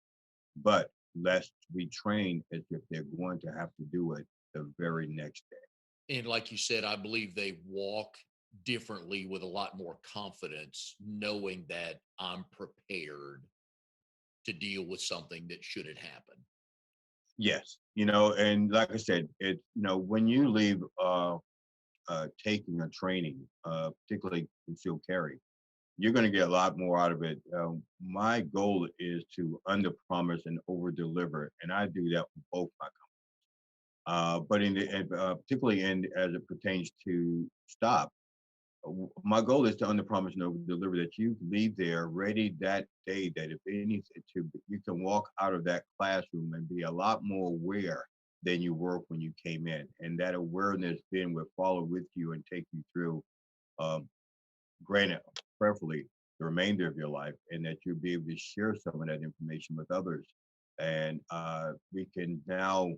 But lest we train as if they're going to have to do it the very next day. And like you said, I believe they walk differently with a lot more confidence, knowing that I'm prepared to deal with something that should it happen. Yes, and like I said, when you leave taking a training, particularly concealed carry, you're going to get a lot more out of it. My goal is to under promise and over deliver, and I do that with both my companies. But particularly in as it pertains to stop, my goal is to under promise and over deliver, that you leave there ready that day, that if any to you can walk out of that classroom and be a lot more aware than you were when you came in, and that awareness then will follow with you and take you through, um, granted, prayerfully, the remainder of your life, and that you'll be able to share some of that information with others. And we can now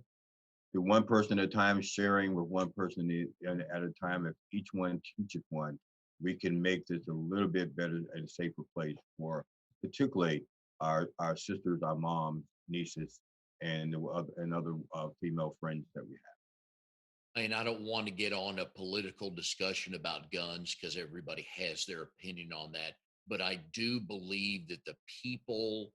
do one person at a time, sharing with one person at a time. If each one teaches one, we can make this a little bit better and safer place for particularly our sisters, our moms, nieces, and other female friends that we have. And I don't want to get on a political discussion about guns because everybody has their opinion on that. But I do believe that the people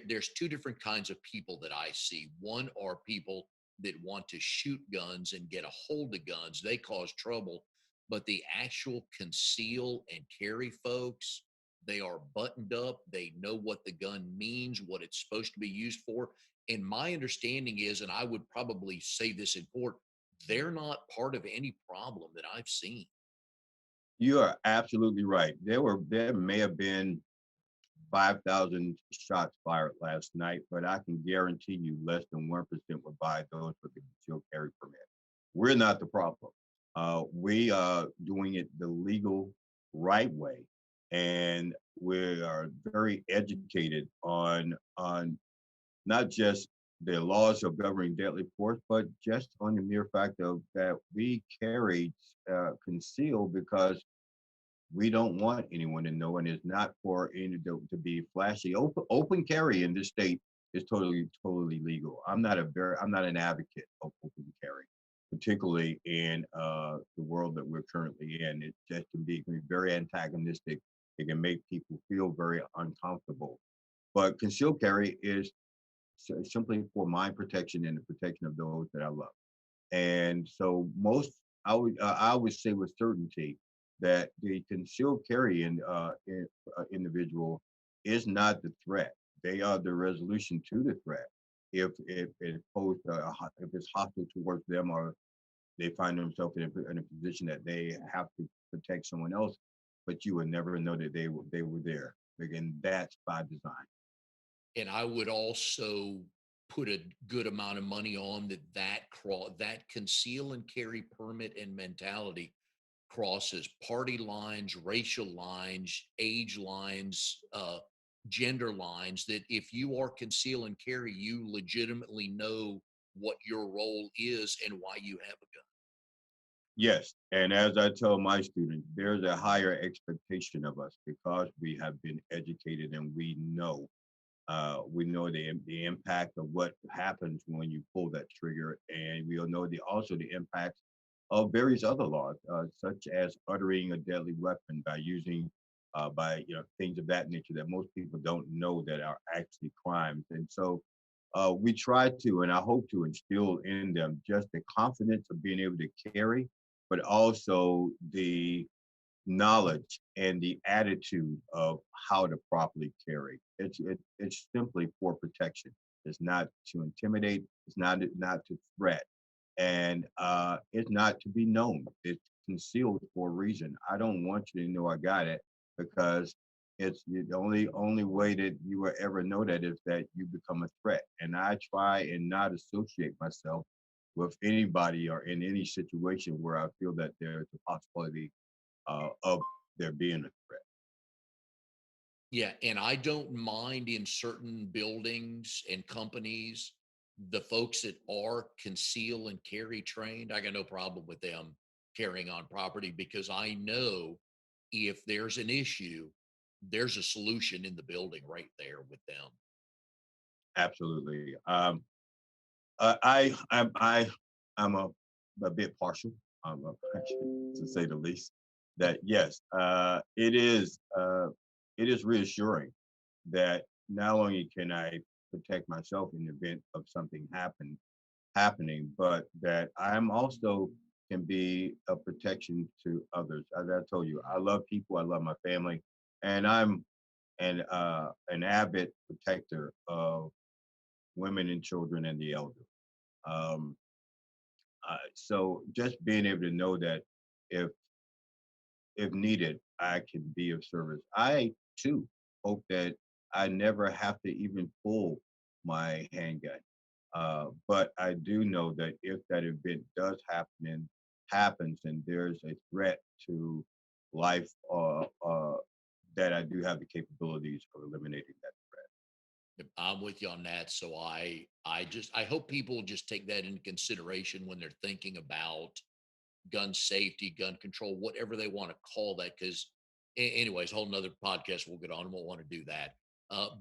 there's two different kinds of people that I see. One are people that want to shoot guns and get a hold of guns. They cause trouble. But the actual conceal and carry folks, they are buttoned up. They know what the gun means, what it's supposed to be used for. And my understanding is, and I would probably say this in court, they're not part of any problem that I've seen. You are absolutely right. There may have been 5,000 shots fired last night, but I can guarantee you less than 1% would buy those with a concealed carry permit. We're not the problem. We are doing it the legal right way. And we are very educated on not just the laws of governing deadly force, but just on the mere fact of that we carry concealed because we don't want anyone to know, and it's not for any to be flashy. Open carry in this state is totally legal. I'm not an advocate of open carry, particularly in the world that we're currently in. It just can be very antagonistic. It can make people feel very uncomfortable. But concealed carry is simply for my protection and the protection of those that I love. And so I would say with certainty that the concealed carry individual is not the threat. They are the resolution to the threat. If it posed if it's hostile towards them, or they find themselves in a position that they have to protect someone else, but you would never know that they were there. Again, that's by design. And I would also put a good amount of money on that conceal and carry permit and mentality crosses party lines, racial lines, age lines, gender lines. That if you are conceal and carry, you legitimately know what your role is and why you have a gun. Yes, and as I tell my students, there's a higher expectation of us because we have been educated and we know the impact of what happens when you pull that trigger, and we'll know also the impacts of various other laws, such as uttering a deadly weapon by using by things of that nature that most people don't know that are actually crimes. And so we try to, and I hope to instill in them just the confidence of being able to carry, but also the knowledge and the attitude of how to properly carry. It's simply for protection. It's not to intimidate. It's not to threat, and it's not to be known. It's concealed for a reason. I don't want you to know I got it because the only way that you will ever know that is that you become a threat. And I try and not associate myself with anybody or in any situation where I feel that there's a possibility of there being a threat. Yeah, and I don't mind in certain buildings and companies, the folks that are conceal and carry trained. I got no problem with them carrying on property because I know if there's an issue, there's a solution in the building right there with them. Absolutely. I'm a bit partial, to say the least. That yes, it is reassuring that not only can I protect myself in the event of something happening, but that I'm also can be a protection to others. As I told you, I love people, I love my family, and I'm an avid protector of women and children and the elderly. Um, so just being able to know that if if needed, I can be of service. I too hope that I never have to even pull my handgun. But I do know that if that event does happens and there's a threat to life, that I do have the capabilities of eliminating that. Yep, I'm with you on that. So I hope people just take that into consideration when they're thinking about gun safety, gun control, whatever they want to call that. Because, anyways, whole nother podcast we'll get on. Won't want to do that.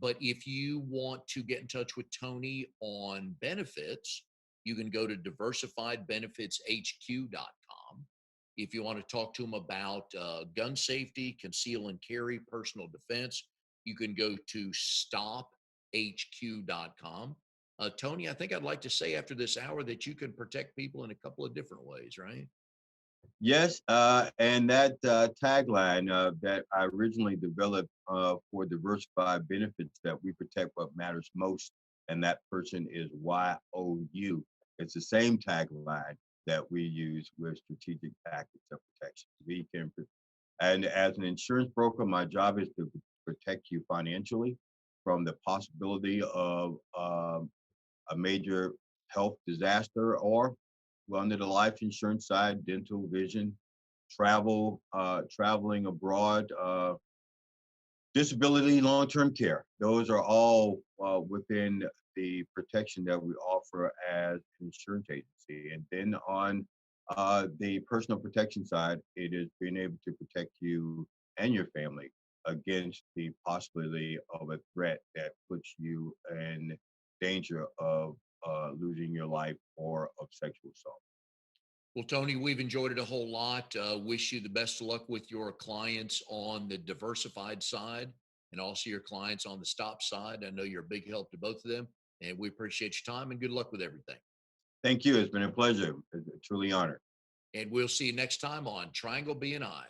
But if you want to get in touch with Tony on benefits, you can go to diversifiedbenefitshq.com. If you want to talk to him about gun safety, conceal and carry, personal defense, you can go to stophq.com. Tony, I think I'd like to say after this hour that you can protect people in a couple of different ways, right? Yes, and that tagline that I originally developed for diversified benefits, that we protect what matters most, and that person is YOU. It's the same tagline that we use with strategic tactics of protection. And as an insurance broker, my job is to protect you financially from the possibility of a major health disaster, or well, under the life insurance side, dental, vision, traveling abroad, disability, long-term care. Those are all within the protection that we offer as an insurance agency. And then on the personal protection side, it is being able to protect you and your family against the possibility of a threat that puts you in danger of losing your life or of sexual assault. Well, Tony, we've enjoyed it a whole lot. Wish you the best of luck with your clients on the diversified side and also your clients on the stop side. I know you're a big help to both of them, and we appreciate your time and good luck with everything. Thank you. It's been a pleasure. Truly honored. And we'll see you next time on Triangle BNI.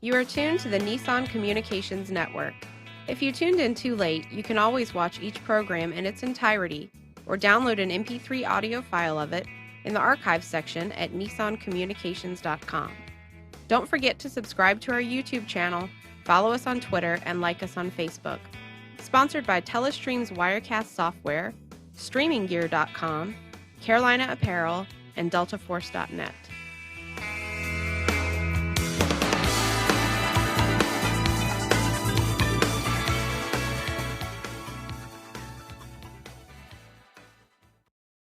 You are tuned to the Nissan Communications Network. If you tuned in too late, you can always watch each program in its entirety or download an MP3 audio file of it in the archives section at nissancommunications.com. Don't forget to subscribe to our YouTube channel, follow us on Twitter, and like us on Facebook. Sponsored by Telestream's Wirecast software, StreamingGear.com, Carolina Apparel, and DeltaForce.net.